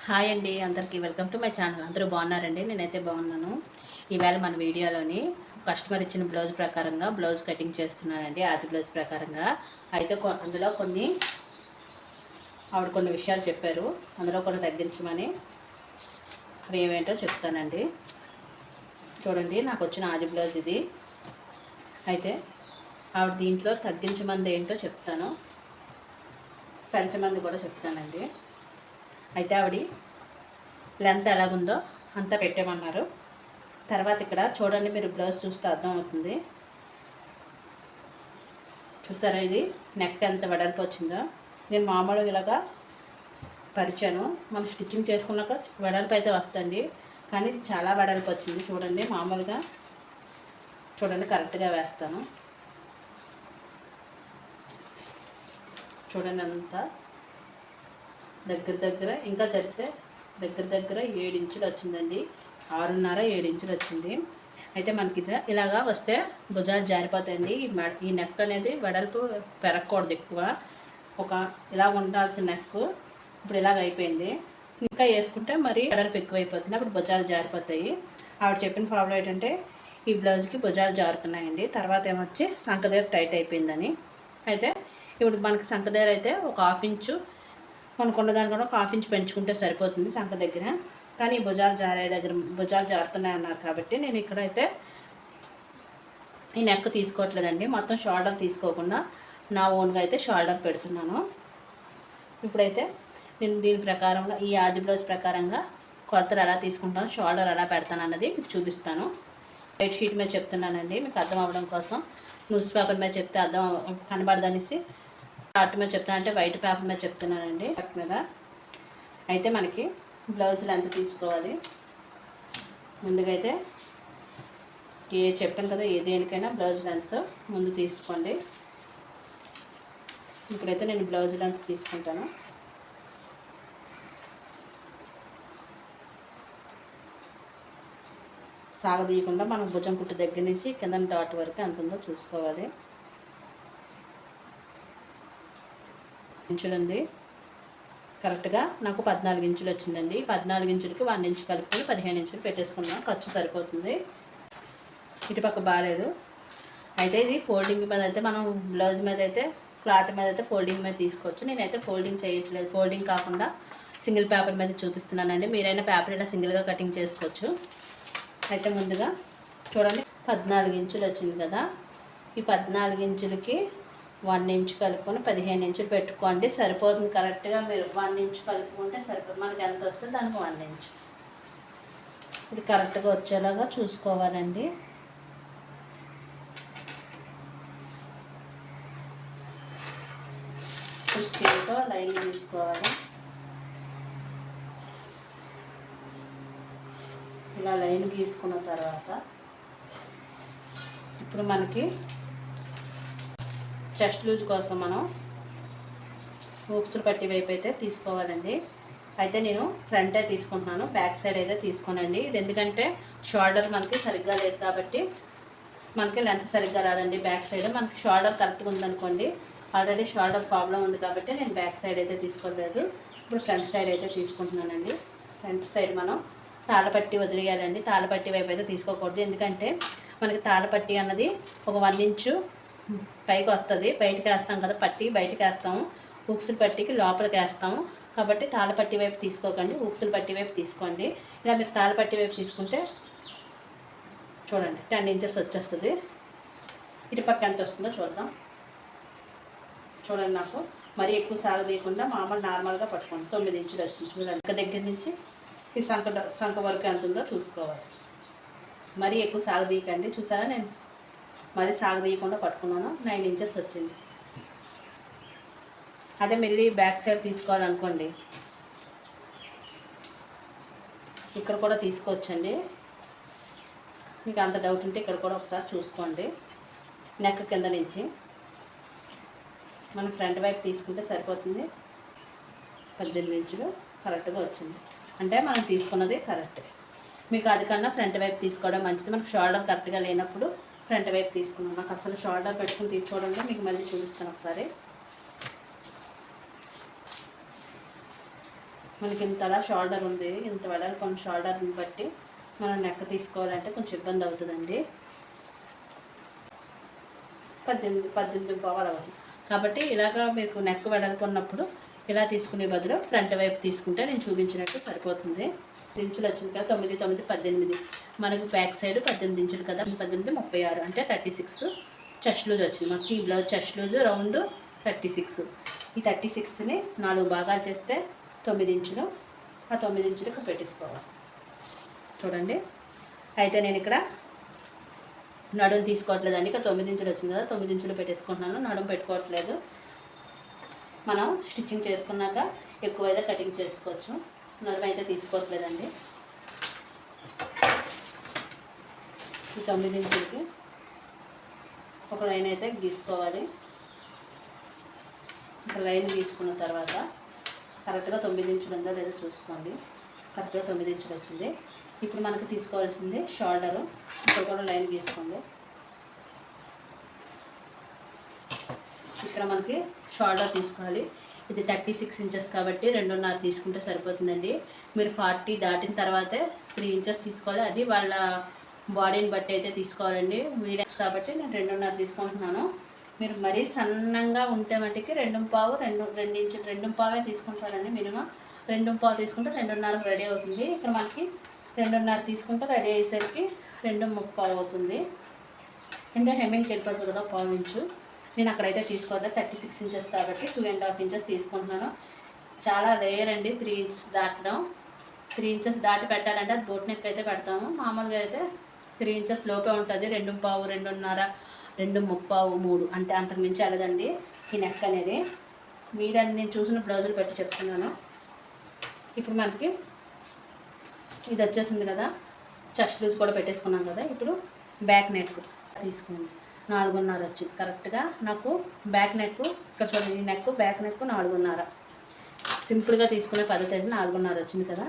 Hi అండి, అందరికీ welcome to my channel. అందరూ బాగున్నారండి? నేనైతే బాగున్నాను. ఈవేళ మన వీడియోలోని కస్టమర్ ఇచ్చిన బ్లౌజ్ ప్రకారంగా బ్లౌజ్ కటింగ్ చేస్తున్నానండి. ఆది బ్లౌజ్ ప్రకారంగా అయితే అందులో ఆవిడ కొన్ని విషయాలు చెప్పారు. అందులో కొన్ని తగ్గించమని, అవి ఏమేంటో చెప్తానండి. చూడండి, నాకు వచ్చిన ఆది బ్లౌజ్ ఇది. అయితే ఆవిడ దీంట్లో తగ్గించమంది ఏంటో చెప్తాను, పెంచమంది కూడా చెప్తానండి. అయితే ఆవిడ లెంత్ ఎలాగుందో అంతా పెట్టేమన్నారు. తర్వాత ఇక్కడ చూడండి, మీరు బ్లౌజ్ చూస్తే అర్థమవుతుంది. చూసారా, ఇది నెక్ ఎంత వెడల్పు వచ్చిందో. నేను మామూలుగా ఇలాగా పరిచాను. మనం స్టిచ్చింగ్ చేసుకున్నాక వెడల్పు అయితే వస్తుంది, కానీ ఇది చాలా వెడల్పు వచ్చింది. చూడండి, మామూలుగా చూడండి, కరెక్ట్గా వేస్తాను. చూడండి, అంతా దగ్గర ఇంకా చెప్తే దగ్గర 7 ఇంచులు వచ్చిందండి. 6.5 7 ఇంచులు వచ్చింది. అయితే మనకి ఇలాగా వస్తే భుజాలు జారిపోతాయండి. ఈ నెక్ అనేది వెడల్పు పెరగకూడదు ఎక్కువ. ఇలా ఉండాల్సిన నెక్ ఇప్పుడు ఇలాగ అయిపోయింది. ఇంకా వేసుకుంటే మరి వెడల్పు ఎక్కువైపోతుంది, అప్పుడు భుజాలు జారిపోతాయి. ఆవిడ చెప్పిన ప్రాబ్లం ఏంటంటే ఈ బ్లౌజ్కి భుజాలు జారుతున్నాయండి. తర్వాత ఏమొచ్చి సంక దగ్గర టైట్ అయిపోయిందని. అయితే ఇప్పుడు మనకి సంక దగ్గర అయితే ఒక 1/2 ఇంచు, మనకు ఉన్నదాని కూడా ఒక 1/2 ఇంచు పెంచుకుంటే సరిపోతుంది సంక దగ్గర. కానీ భుజాలు జారుతున్నాయి అన్నారు కాబట్టి నేను ఇక్కడైతే ఈ నెక్ తీసుకోవట్లేదండి. మొత్తం షోల్డర్ తీసుకోకుండా నా ఓన్గా అయితే షోల్డర్ పెడుతున్నాను. ఇప్పుడైతే నేను దీని ప్రకారంగా, ఈ ఆది బ్లౌజ్ ప్రకారంగా కొలతలు ఎలా తీసుకుంటాను, షోల్డర్ ఎలా పెడతాను అన్నది మీకు చూపిస్తాను. వైట్ షీట్ మీద చెప్తున్నానండి, మీకు అర్థం అవ్వడం కోసం. న్యూస్ పేపర్ మీద చెప్తే అర్థం కనబడదనేసి చార్ట్ మీద చెప్తాను, అంటే వైట్ పేపర్ మీద చెప్తున్నానండి. చార్ట్ మీద అయితే మనకి బ్లౌజులు ఎంత తీసుకోవాలి, ముందుగా అయితే చెప్పాను కదా, దేనికైనా బ్లౌజులు ఎంత ముందు తీసుకోండి. ఇప్పుడైతే నేను బ్లౌజులు ఎంత తీసుకుంటాను. సాగదీయకుండా మనం భుజం కుట్టు దగ్గర నుంచి కింద డాట్ వరకు ఎంత ఉందో చూసుకోవాలి. ఇంచులు ఉంది, కరెక్ట్గా నాకు 14 ఇంచులు వచ్చిందండి. 14 ఇంచులకి 1 ఇంచు కలుపుకొని 15 ఇంచులు పెట్టేసుకున్నాం, ఖర్చు సరిపోతుంది. ఇటుపక్క బాగాలేదు. అయితే ఇది ఫోల్డింగ్ మీద అయితే మనం బ్లౌజ్ మీద అయితే క్లాత్ మీద అయితే ఫోల్డింగ్ మీద తీసుకోవచ్చు. నేనైతే ఫోల్డింగ్ చేయట్లేదు, ఫోల్డింగ్ కాకుండా సింగిల్ పేపర్ మీద చూపిస్తున్నానండి. మీరైనా పేపర్ ఇలా సింగిల్గా కటింగ్ చేసుకోవచ్చు. అయితే ముందుగా చూడండి, 14 ఇంచులు వచ్చింది కదా, ఈ 14 ఇంచులకి 1 ఇంచు కలుపుకొని 15 ఇంచులు పెట్టుకోండి, సరిపోతుంది. కరెక్ట్గా మీరు 1 ఇంచు కలుపుకుంటే సరిపోతుంది. మనకి ఎంత వస్తుంది దానికి 1 ఇంచు. ఇది కరెక్ట్గా వచ్చేలాగా చూసుకోవాలండి. స్కేల్తో లైన్ తీసుకోవాలి. ఇలా లైన్ గీసుకున్న తర్వాత ఇప్పుడు మనకి చెస్ట్ లూజ్ కోసం మనం హూక్స్లు పట్టి వైపు అయితే తీసుకోవాలండి. అయితే నేను ఫ్రంటే తీసుకుంటున్నాను, బ్యాక్ సైడ్ అయితే తీసుకోనండి. ఇది ఎందుకంటే షోల్డర్ మనకి సరిగ్గా లేదు కాబట్టి మనకి లెంత్ సరిగ్గా రాదండి. బ్యాక్ సైడ్ మనకి షోల్డర్ కరెక్ట్గా ఉందనుకోండి, ఆల్రెడీ షోల్డర్ ప్రాబ్లం ఉంది కాబట్టి నేను బ్యాక్ సైడ్ అయితే తీసుకోలేదు. ఇప్పుడు ఫ్రంట్ సైడ్ అయితే తీసుకుంటున్నానండి. ఫ్రంట్ సైడ్ మనం తాళపట్టి వదిలేయాలండి. తాళపట్టి వైపు అయితే తీసుకోకూడదు, ఎందుకంటే మనకి తాళపట్టి అన్నది ఒక 1 ఇంచు పైకి వస్తుంది. బయటకు వేస్తాం కదా, పట్టి బయటకు వేస్తాము, హుక్స్ల పట్టికి లోపలికి వేస్తాము. కాబట్టి తాళపట్టి వైపు తీసుకోకండి, హుక్స్ల పట్టి వైపు తీసుకోండి. ఇలా మీరు తాళపట్టి వైపు తీసుకుంటే చూడండి 10 ఇంచెస్ వచ్చేస్తుంది. ఇటుపక్క ఎంత వస్తుందో చూద్దాం. చూడండి, నాకు మరీ ఎక్కువ సాగదీయకుండా మామూలు నార్మల్గా పట్టుకోండి. 9 ఇంచులు వచ్చింది. చూడండి, దగ్గర నుంచి ఈ సంక వరకు ఎంత ఉందో చూసుకోవాలి. మరీ ఎక్కువ సాగదీయకండి. చూసారా, నేను మరీ సాగదీయకుండా పట్టుకున్నాను. 9 ఇంచెస్ వచ్చింది. అదే మళ్ళీ బ్యాక్ సైడ్ తీసుకోవాలనుకోండి, ఇక్కడ కూడా తీసుకోవచ్చండి. మీకు అంత డౌట్ ఉంటే ఇక్కడ కూడా ఒకసారి చూసుకోండి. నెక్ కింద నుంచి మనం ఫ్రంట్ వైపు తీసుకుంటే సరిపోతుంది. 18 ఇంచులు కరెక్ట్గా వచ్చింది, అంటే మనం తీసుకున్నది కరెక్ట్. మీకు అది కన్నా ఫ్రంట్ వైపు తీసుకోవడం మంచిది. మనకు షోల్డర్ కరెక్ట్గా లేనప్పుడు ఫ్రంట్ వైపు తీసుకున్నాను. నాకు అసలు షోల్డర్ పెట్టుకుని తీసుకోవడంలో మీకు మళ్ళీ చూపిస్తాను ఒకసారి. మనకి ఇంతలా షోల్డర్ ఉంది, ఇంత వెడల్పు కొన్ని షోల్డర్ని బట్టి మనం నెక్ తీసుకోవాలంటే కొంచెం ఇబ్బంది అవుతుందండి. 18 పావలు అవుతుంది. కాబట్టి ఇలాగా మీకు నెక్ వెడల్పు ఉన్నప్పుడు ఇలా తీసుకునే బదులు ఫ్రంట్ వైపు తీసుకుంటే నేను చూపించినట్టు సరిపోతుంది. ఇంచులు వచ్చింది కదా, 9, 9, 18. మనకు బ్యాక్ సైడ్ 18 ఇంచులు కదా, 18, 36 అంటే 36 చెస్ట్ లూజ్ వచ్చింది. మనకి ఈ బ్లౌజ్ చెస్ట్ లూజ్ రౌండ్ 36. ఈ 36ని 4 భాగాలు చేస్తే 9 ఇంచులు. ఆ 9 ఇంచులకు పెట్టేసుకోవాలి. చూడండి, అయితే నేను ఇక్కడ నడుము తీసుకోవట్లేదండి. ఇక్కడ 9 ఇంచులు వచ్చింది కదా, 9 ఇంచులు పెట్టేసుకుంటున్నాను. నడుము పెట్టుకోవట్లేదు. మనం స్టిచ్చింగ్ చేసుకున్నాక ఎక్కువైతే కటింగ్ చేసుకోవచ్చు. నడుము అయితే తీసుకోవట్లేదండి. ఈ 9 ఇంచులకి ఒక లైన్ అయితే గీసుకోవాలి. ఒక లైన్ తీసుకున్న తర్వాత కరెక్ట్గా 9 ఇంచులు ఉందో లేదో చూసుకోండి. కరెక్ట్గా 9 ఇంచులు వచ్చింది. ఇప్పుడు మనకు తీసుకోవాల్సింది షోల్డరు. ఇక్కడ కూడా లైన్ గీసుకోండి. ఇక్కడ మనకి షోల్డర్ తీసుకోవాలి. ఇది 36 ఇంచెస్ కాబట్టి 2.5 తీసుకుంటే సరిపోతుందండి. మీరు 40 దాటిన తర్వాతే 3 ఇంచెస్ తీసుకోవాలి. అది వాళ్ళ బాడీని బట్టి అయితే తీసుకోవాలండి. మీడియమ్స్ కాబట్టి నేను 2.5 తీసుకుంటున్నాను. మీరు మరీ సన్నంగా ఉంటే మట్టికి 2 ఇంచులు 2.5 తీసుకుంటారండి. మినిమం 2.5 తీసుకుంటే 2.5 రెడీ అవుతుంది. ఇక్కడ మనకి 2.5 తీసుకుంటే రెడీ అయ్యేసరికి 2.30 అవుతుంది. ఇంకా హెమ్మింగ్కి వెళ్ళిపోతుంది కదా 1/4 ఇంచు. నేను అక్కడైతే తీసుకోవాలి. 36 ఇంచెస్ కాబట్టి 2.5 ఇంచెస్ తీసుకుంటున్నాను. చాలా రేర్ అండి 3 ఇంచెస్ దాటడం. 3 ఇంచెస్ దాటి పెట్టాలంటే అది బోట్ నెక్ అయితే పెడతాము. మామూలుగా అయితే 3 ఇంచెస్ లోపే ఉంటుంది. 2.5, 2.5, 2.30, 3 అంటే అంతకు మించి వెళ్ళదండి ఈ నెక్ అనేది. మీరని నేను చూసిన బ్లౌజులు పెట్టి చెప్తున్నాను. ఇప్పుడు మనకి ఇది వచ్చేసింది కదా, చెస్ట్ లూజ్ కూడా పెట్టేసుకున్నాం కదా. ఇప్పుడు బ్యాక్ నెక్ తీసుకోండి. 4.5 వచ్చింది కరెక్ట్గా నాకు బ్యాక్ నెక్. ఇక్కడ చూడండి, ఈ నెక్ బ్యాక్ నెక్ 4.5. సింపుల్గా తీసుకునే పద్ధతి అయితే 4.5 వచ్చింది కదా.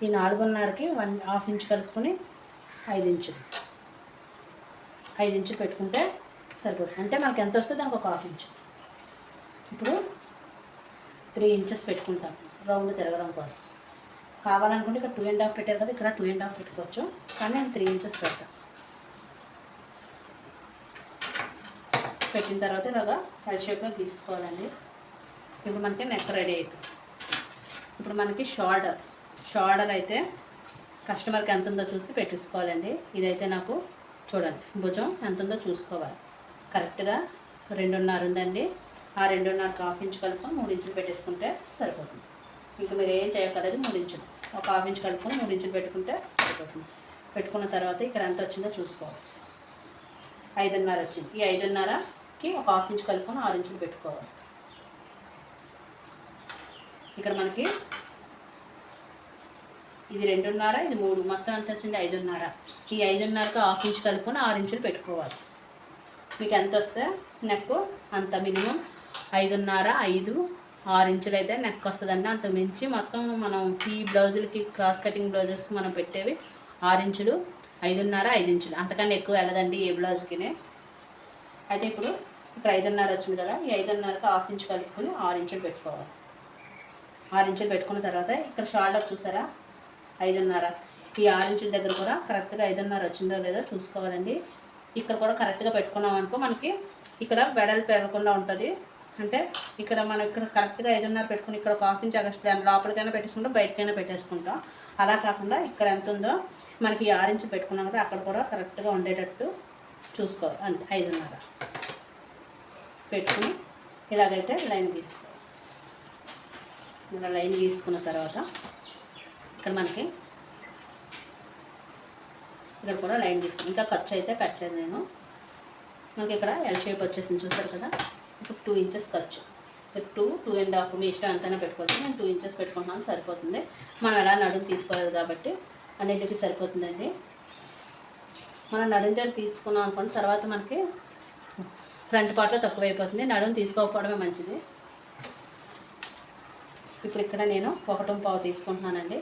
ఈ 4.5కి 1/2 ఇంచ్ కలుపుకొని 5 ఇంచులు 5 ఇంచులు పెట్టుకుంటే సరిపోతుంది. అంటే మనకి ఎంత వస్తే దానికి ఒక 1/2 ఇంచ్. ఇప్పుడు 3 ఇంచెస్ పెట్టుకుంటాం రౌండ్ తిరగడం కోసం. కావాలనుకుంటే ఇక్కడ 2.5 పెట్టారు కదా, ఇక్కడ 2.5 పెట్టుకోవచ్చు. కానీ నేను 3 ఇంచెస్ పెడతాను. పెట్టిన తర్వాత ఇలాగా ఎల్ షేప్గా గీసుకోవాలండి. ఇప్పుడు మనకి నెక్ రెడీ అయిపోయింది. ఇప్పుడు మనకి షోల్డర్ అయితే కస్టమర్కి ఎంత ఉందో చూసి పెట్టేసుకోవాలండి. ఇదైతే నాకు చూడండి, భుజం ఎంత ఉందో చూసుకోవాలి. కరెక్ట్గా 2.5 ఉందండి. ఆ 2.5కి 1/2 ఇంచ్ కలుపుకొని 3 ఇంచులు పెట్టేసుకుంటే సరిపోతుంది. ఇంకా మీరు ఏం చేయక్కర్లేదు. 3 ఇంచులు ఒక 1/2 ఇంచ్ కలుపుకొని 3 ఇంచులు పెట్టుకుంటే సరిపోతుంది. పెట్టుకున్న తర్వాత ఇక్కడ ఎంత వచ్చిందో చూసుకోవాలి. 5.5 వచ్చింది. ఈ 5.5కి ఒక 1/2 ఇంచ్ కలుపుకొని 6 ఇంచులు పెట్టుకోవాలి. ఇక్కడ మనకి ఇది 2.5, ఇది 3, మొత్తం ఎంత వచ్చింది 5.5. ఈ 5.5కి 1/2 ఇంచ్ కలుపుకొని 6 ఇంచులు పెట్టుకోవాలి. మీకు ఎంత వస్తే నెక్ అంత మినిమం 5.5, 5, 6 ఇంచులు అయితే నెక్ వస్తుందండి. అంత మించి మొత్తం మనం ఈ బ్లౌజులకి క్రాస్ కటింగ్ బ్లౌజెస్ మనం పెట్టేవి 6 ఇంచులు, 5.5, 5 ఇంచులు, అంతకన్నా ఎక్కువ వెళ్ళదండి ఏ బ్లౌజ్కి. అయితే ఇప్పుడు ఇక్కడ 5.5 వచ్చింది కదా, ఈ 5.5కి 1/2 ఇంచ్ కలుపుకొని 6 ఇంచులు పెట్టుకోవాలి. 6 ఇంచులు పెట్టుకున్న తర్వాత ఇక్కడ షోల్డర్ చూసారా 5.5. ఈ 6 ఇంచుల దగ్గర కూడా కరెక్ట్గా 5.5 వచ్చిందో లేదో చూసుకోవాలండి. ఇక్కడ కూడా కరెక్ట్గా పెట్టుకున్నాం అనుకో మనకి ఇక్కడ వెడల్పు పెరగకుండా ఉంటుంది. అంటే ఇక్కడ మనం ఇక్కడ కరెక్ట్గా 5.5 పెట్టుకుని ఇక్కడ ఒక 1/2 ఇంచ్ ఎక్స్ట్రా లోపలికైనా పెట్టేసుకుంటాం, బయటకైనా పెట్టేసుకుంటాం. అలా కాకుండా ఇక్కడ ఎంత ఉందో మనకి 6 ఇంచ్ పెట్టుకున్నాం కదా, అక్కడ కూడా కరెక్ట్గా ఉండేటట్టు చూసుకోవాలి. అంతే 5.5 పెట్టుకుని ఇలాగైతే లైన్ గీసుకోవాలి. ఇలా లైన్ గీసుకున్న తర్వాత ఇక్కడ మనకి ఇక్కడ కూడా లైన్ తీసుకుని ఇంకా ఖర్చు అయితే పెట్టలేదు నేను. మనకి ఇక్కడ ఎల్ షేప్ వచ్చేసింది చూసారు కదా. ఇప్పుడు 2 ఇంచెస్ ఖర్చు, 2.5 మీ ఇష్టం ఎంతైనా పెట్టుకోవచ్చు. నేను 2 ఇంచెస్ పెట్టుకుంటున్నాను సరిపోతుంది. మనం ఎలా నడుము తీసుకోలేదు కాబట్టి అన్నింటికి సరిపోతుందండి. మనం నడుము దగ్గర తీసుకున్నాం అనుకోండి, తర్వాత మనకి ఫ్రంట్ పార్ట్లో తక్కువైపోతుంది. నడుము తీసుకోకపోవడమే మంచిది. ఇప్పుడు ఇక్కడ నేను 1.5 తీసుకుంటున్నానండి.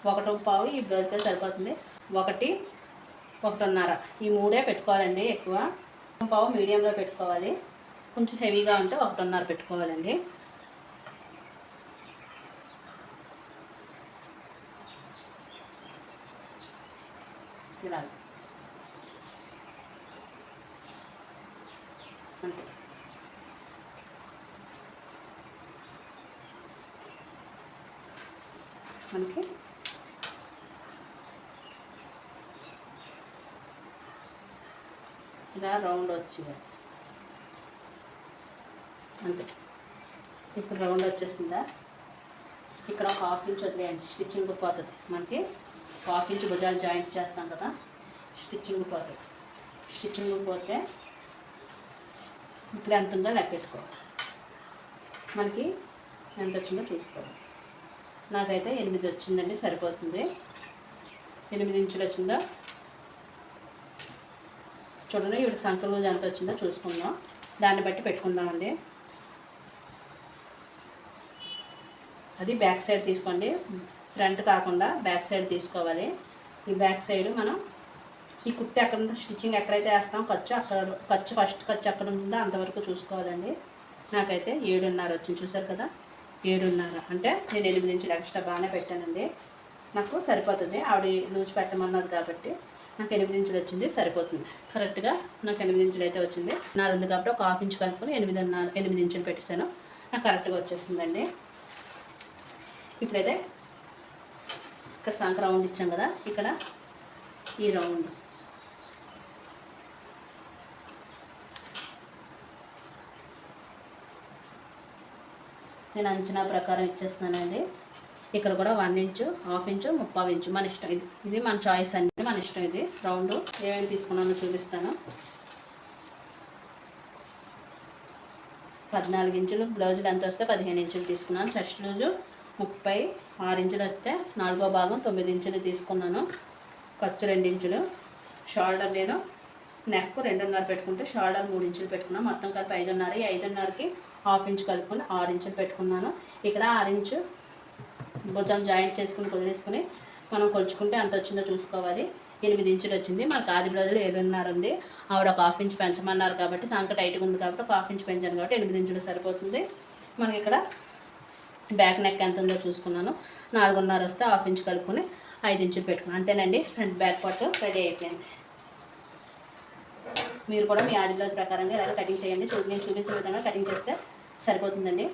1.5 ఈ బ్లౌజ్కి సరిపోతుంది. 1, 1.5 ఈ 3 పెట్టుకోవాలండి. ఎక్కువ 1.5 మీడియంలో పెట్టుకోవాలి. కొంచెం హెవీగా ఉంటే 1.5 పెట్టుకోవాలండి. ఇలా అంతే. మనకి ఇలా రౌండ్ వచ్చింది అంతే. ఇప్పుడు రౌండ్ వచ్చేసిందా, ఇక్కడ ఒక హాఫ్ ఇంచ్ వదిలేయండి, స్టిచ్చింగ్ పోతుంది. మనకి హాఫ్ ఇంచ్ భుజాలు జాయింట్స్ చేస్తాం కదా, స్టిచ్చింగ్ పోతుంది. స్టిచ్చింగ్ పోతే ఇప్పుడు ఎంత ఉందో లెక్కేసుకోవాలి. మనకి ఎంత వచ్చిందో చూసుకోవాలి. నాకైతే 8 వచ్చిందండి, సరిపోతుంది. 8 ఇంచులు వచ్చిందో చూడండి. ఇప్పుడు సంకల్ లూజ్ ఎంత వచ్చిందో చూసుకుందాం, దాన్ని బట్టి పెట్టుకుందామండి. అది బ్యాక్ సైడ్ తీసుకోండి, ఫ్రంట్ కాకుండా బ్యాక్ సైడ్ తీసుకోవాలి. ఈ బ్యాక్ సైడ్ మనం ఈ కుట్టి ఎక్కడ స్టిచ్చింగ్ ఎక్కడైతే వేస్తాం ఖర్చు అక్కడ, ఫస్ట్ ఖర్చు ఎక్కడ ఉంటుందో అంతవరకు చూసుకోవాలండి. నాకైతే 7.5 వచ్చింది, చూసారు కదా. 7.5 అంటే నేను 8 ఇంచులు ఎక్స్ట్రా బాగానే పెట్టానండి. నాకు సరిపోతుంది, ఆవిడ లూజ్ పెట్టమన్నది కాబట్టి నాకు 8 ఇంచులు వచ్చింది, సరిపోతుంది. కరెక్ట్గా నాకు 8 ఇంచులు అయితే వచ్చింది. 4 ఉంది కాబట్టి ఒక హాఫ్ ఇంచ్ కలుపుకొని 8 ఇంచులు పెట్టేసాను, నాకు కరెక్ట్గా వచ్చేసిందండి. ఇప్పుడైతే ఇక్కడ సంక రౌండ్ ఇచ్చాం కదా, ఇక్కడ ఈ రౌండ్ నేను అంచనా ప్రకారం ఇచ్చేస్తున్నానండి. ఇక్కడ కూడా 1 ఇంచు, హాఫ్ ఇంచు, 30 ఇంచు మన ఇష్టం. ఇది మన చాయిస్ అండి, మన ఇష్టం. ఇది రౌండ్ ఏమేమి తీసుకున్నానో చూపిస్తాను. 14 ఇంచులు బ్లౌజులు ఎంత వస్తే 15 ఇంచులు తీసుకున్నాను. చెస్ట్ లూజు 36 ఇంచులు వస్తే 4వ భాగం 9 ఇంచులు తీసుకున్నాను. ఖర్చు 2 ఇంచులు. షోల్డర్ నేను నెక్ 2.5 పెట్టుకుంటే షోల్డర్ 3 ఇంచులు పెట్టుకున్నాను. మొత్తం కలిపి 5.5. 5.5కి హాఫ్ ఇంచ్ కలుపుకొని 6 ఇంచులు పెట్టుకున్నాను. ఇక్కడ 6 ఇంచు భుజం జాయింట్ చేసుకుని వదిలేసుకుని మనం కొలుచుకుంటే ఎంత వచ్చిందో చూసుకోవాలి. 8 ఇంచులు వచ్చింది. మనకు ఆది బ్లౌజులు 7.5 ఉంది. ఆవిడ ఒక హాఫ్ ఇంచ్ పెంచమన్నారు కాబట్టి, సంక టైట్గా ఉంది కాబట్టి ఒక హాఫ్ ఇంచ్ పెంచాను కాబట్టి 8 ఇంచులు సరిపోతుంది. మనకి ఇక్కడ బ్యాక్ నెక్ ఎంత ఉందో చూసుకున్నాను. 4.5 వస్తే హాఫ్ ఇంచ్ కలుపుకొని 5 ఇంచులు పెట్టుకున్నాను. అంతేనండి, ఫ్రంట్ బ్యాక్ పార్ట్ రెడీ అయిపోయింది. మీరు కూడా మీ ఆది బ్లౌజ్ ప్రకారంగా ఇలా కటింగ్ చేయండి. నేను చూపించిన విధంగా కటింగ్ చేస్తే సరిపోతుందండి.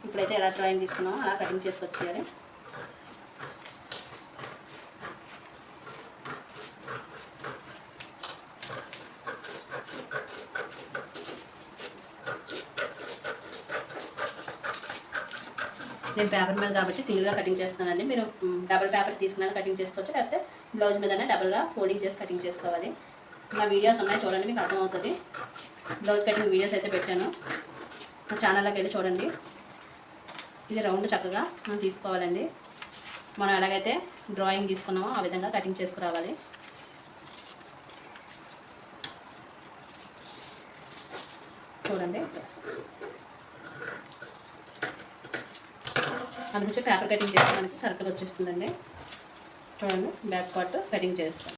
ఇప్పుడైతే ఎలా డ్రాయింగ్ తీసుకున్నామో అలా కటింగ్ చేసుకొచ్చేయాలి. నేను పేపర్ మీద కాబట్టి సింగిల్గా కటింగ్ చేస్తానండి. మీరు డబుల్ పేపర్ తీసుకున్నాను కటింగ్ చేసుకోవచ్చు, లేకపోతే బ్లౌజ్ మీదనే డబుల్గా ఫోల్డింగ్ చేసి కటింగ్ చేసుకోవాలి. నా వీడియోస్ ఉన్నాయి చూడండి, మీకు అర్థమవుతుంది. బ్లౌజ్ కటింగ్ వీడియోస్ అయితే పెట్టాను, నా ఛానల్లోకి వెళ్ళి చూడండి. ఇది రౌండ్ చక్కగా మనం తీసుకోవాలండి. మనం ఎలాగైతే డ్రాయింగ్ తీసుకున్నామో ఆ విధంగా కటింగ్ చేసుకురావాలి. చూడండి, అందుకే పేపర్ కటింగ్ చేస్తే మనకి సర్కిల్ వచ్చేస్తుందండి. చూడండి, బ్యాక్ పార్ట్ కటింగ్ చేస్తాం.